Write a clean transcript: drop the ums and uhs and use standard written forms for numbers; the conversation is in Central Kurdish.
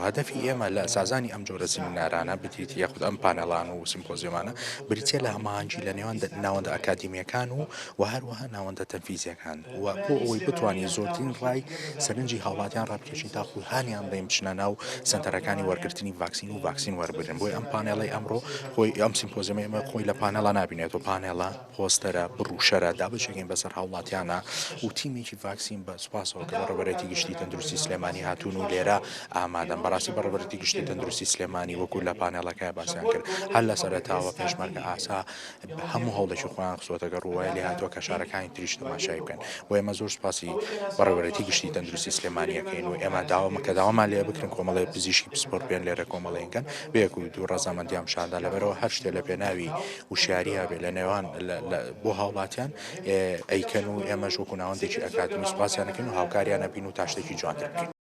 هەدەفی ئێمە لە سازانی ئەم جۆرە سیمینارانە بتیت یەخود ئەم پانەڵان و سیمپۆزیۆمانە بریتە لە هەماهەنگی لە نێوان ناوەندە ئەکادیمیەکان و هەروەها ناوەندە تەنفیزیەکان و بۆ ئەوەی بتوانین زۆرترین ڕای سەرنجی هاوڵاتیان ڕابکێشین تاخو هانیان بڵێن بچنە ناو سنتەرەکانی وەرگرتنی ڤاکسین و ڤاکسین وەربگرن بۆی ئەم پانێڵی ئەمڕۆ خۆی ئەم سیمپۆزیۆمە ئێمە خۆی لە پانێڵە نبینێتەوە پانێڵە پۆستەرە بڕوشەرە دابچێکین بەسەر هاوڵاتیانە و تیمێکی ڤاکسین بە سوپاسەوە کە بەڕێوەبەرێتی گشتی تەندروستی سلێمانی هاتوون و لێرە ئامادەم بەڕاستی بەڕێوەبەرێتی گشتی تەندروستی سلێمانی وەکو لە پانێڵەکە باسییان کرد هەر لە سەرەتاوە پێشمەرگە ئاسا هەموو هەوڵێکی خۆیان خسۆتەگە ڕووای لێ هاتووە کە شارەکانی تریش تەماشای بکەن و ئێمە زۆر سوپاسی بەڕێوەبەرێتی گشتی تەندروستی سلێمانیەکەین و ئێمە داوامەکە داوامان لێ بکرن کۆمەڵی پزیشکی پسپۆرت بێن لێرە کۆمەڵێنکەن بەیەک و دوو ڕەزامەندیان شاندا لەبەرەوە هەر شتێ لە پێناوی وشیاریە بێ لە نێوان بۆ هاوڵاتیان ئەیکەن و ئێمەش وەکو ناوەندێکی ئەکادمی سوپاسیانەکەین و هاوکاریانە بین و تا شتێکی جوانتر بکەین.